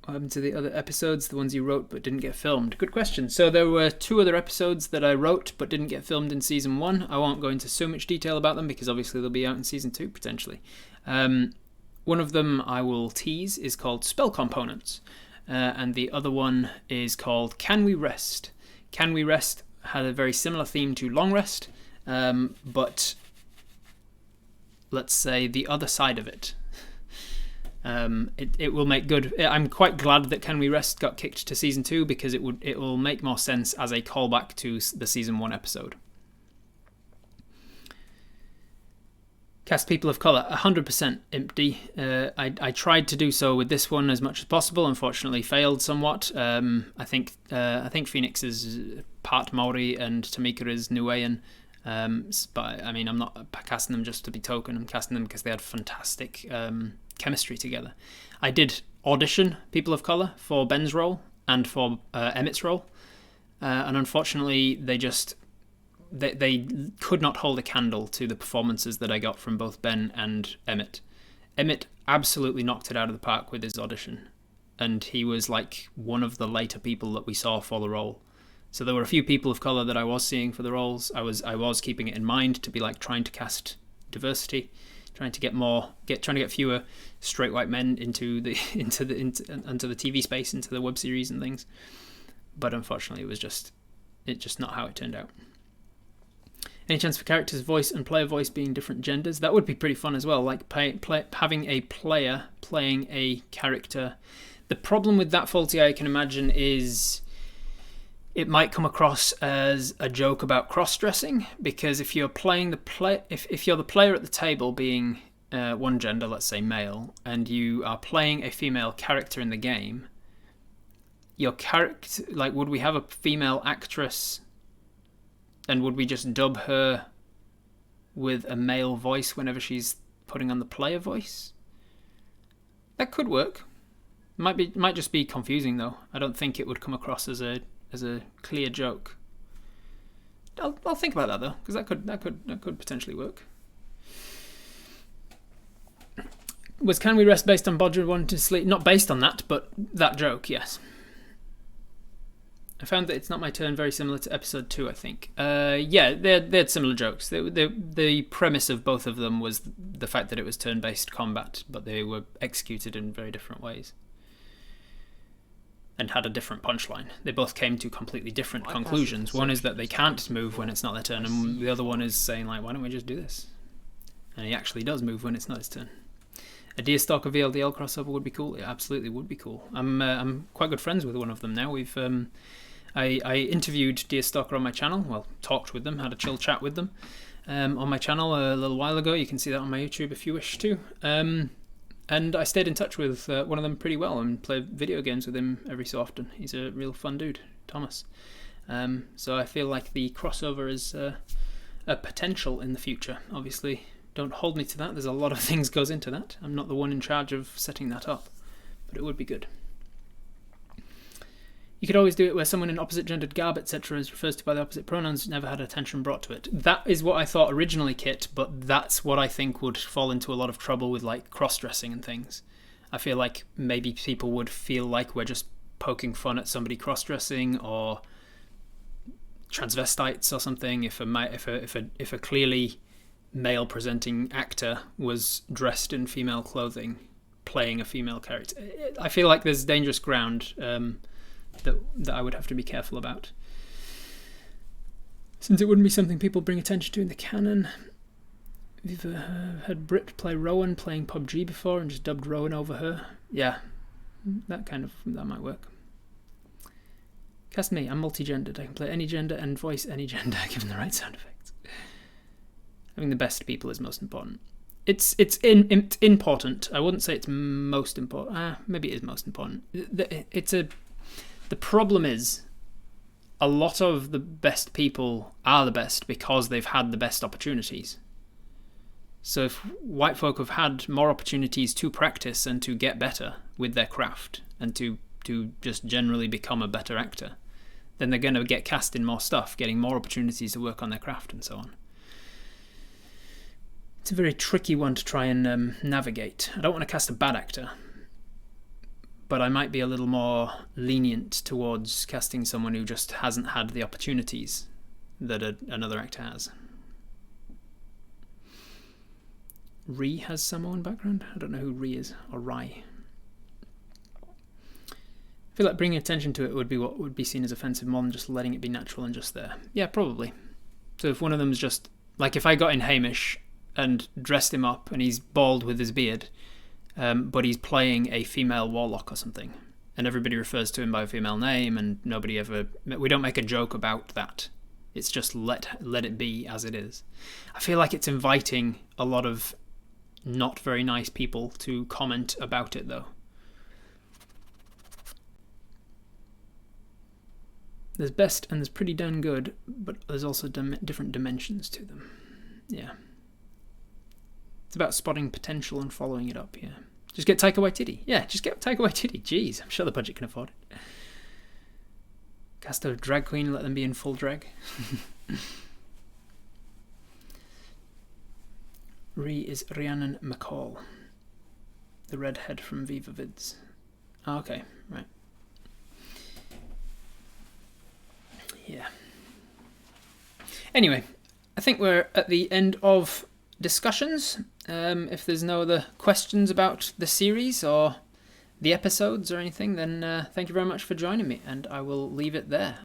What happened to the other episodes, the ones you wrote but didn't get filmed? Good question. So there were 2 other episodes that I wrote but didn't get filmed in season 1. I won't go into so much detail about them because obviously they'll be out in season 2 potentially. One of them I will tease is called Spell Components. And the other one is called Can We Rest? Can We Rest had a very similar theme to Long Rest, but let's say the other side of it. It will make good. I'm quite glad that Can We Rest got kicked to season 2 because it will make more sense as a callback to the season 1 episode. Cast people of colour, 100% empty. I tried to do so with this one as much as possible. Unfortunately, failed somewhat. I think Phoenix is part Maori and Tamika is Niuean. But I mean, I'm not casting them just to be token. I'm casting them because they had fantastic chemistry together. I did audition people of colour for Ben's role and for Emmett's role, and unfortunately, they could not hold a candle to the performances that I got from both Ben and Emmett. Emmett absolutely knocked it out of the park with his audition, and he was like one of the later people that we saw for the role. So there were a few people of colour that I was seeing for the roles. I was keeping it in mind to be like trying to cast diversity, trying to get fewer straight white men into the TV space, into the web series and things. But unfortunately, it was just not how it turned out. Any chance for character's voice and player voice being different genders? That would be pretty fun as well, like having a player playing a character. The problem with that, Faulty, I can imagine, is it might come across as a joke about cross-dressing, because if you're playing if you're the player at the table being one gender, let's say male, and you are playing a female character in the game, your character, like, would we have a female actress and would we just dub her with a male voice whenever she's putting on the player voice? That could work. Might just be confusing though. I don't think it would come across as a clear joke. I'll think about that though, because that could potentially work. Was Can We Rest based on Bodger wanting to sleep? Not based on that, but that joke, yes. I found that It's Not My Turn very similar to episode 2, I think. Yeah, they had similar jokes. The premise of both of them was the fact that it was turn-based combat, but they were executed in very different ways and had a different punchline. They both came to completely different conclusions. One is that they can't move when it's not their turn, and the other one is saying, like, why don't we just do this? And he actually does move when it's not his turn. A Deerstalker VLDL crossover would be cool. It absolutely would be cool. I'm quite good friends with one of them now. We've I interviewed Deerstalker on my channel. Well, talked with them, had a chill chat with them on my channel a little while ago. You can see that on my YouTube if you wish to. And I stayed in touch with one of them pretty well and play video games with him every so often. He's a real fun dude, Thomas. So I feel like the crossover is a potential in the future. Obviously, don't hold me to that. There's a lot of things goes into that. I'm not the one in charge of setting that up, but it would be good. You could always do it where someone in opposite gendered garb, etc. is referred to by the opposite pronouns, never had attention brought to it. That is what I thought originally, Kit, but that's what I think would fall into a lot of trouble with, like, cross-dressing and things. I feel like maybe people would feel like we're just poking fun at somebody cross-dressing or transvestites or something if a clearly male-presenting actor was dressed in female clothing playing a female character. I feel like there's dangerous ground that I would have to be careful about, since it wouldn't be something people bring attention to in the canon. We've had Brit play Rowan playing PUBG before and just dubbed Rowan over her. Yeah, that might work. Cast me, I'm multi-gendered. I can play any gender and voice any gender given the right sound effects. Having the best people is most important. It's important. I wouldn't say it's most important. Maybe it is most important. The problem is, a lot of the best people are the best because they've had the best opportunities. So if white folk have had more opportunities to practice and to get better with their craft and to just generally become a better actor, then they're going to get cast in more stuff, getting more opportunities to work on their craft and so on. It's a very tricky one to try and navigate. I don't want to cast a bad actor, but I might be a little more lenient towards casting someone who just hasn't had the opportunities that another actor has. Ree has Samoan background? I don't know who Ree is, or Rai. I feel like bringing attention to it would be what would be seen as offensive more than just letting it be natural and just there. Yeah, probably. So if one of them's just Like, if I got in Hamish and dressed him up and he's bald with his beard, but he's playing a female warlock or something, and everybody refers to him by a female name, and we don't make a joke about that. It's just let it be as it is. I feel like it's inviting a lot of not very nice people to comment about it, though. There's best and there's pretty darn good, but there's also different dimensions to them. Yeah. It's about spotting potential and following it up, yeah. Just get Taika Waititi. Yeah, just get Taika Waititi. Jeez, I'm sure the budget can afford it. Cast a drag queen, let them be in full drag. Is Rhiannon McCall. The redhead from Viva Vids. Oh, okay, right. Yeah. Anyway, I think we're at the end of discussions. If there's no other questions about the series or the episodes or anything, then thank you very much for joining me, and I will leave it there.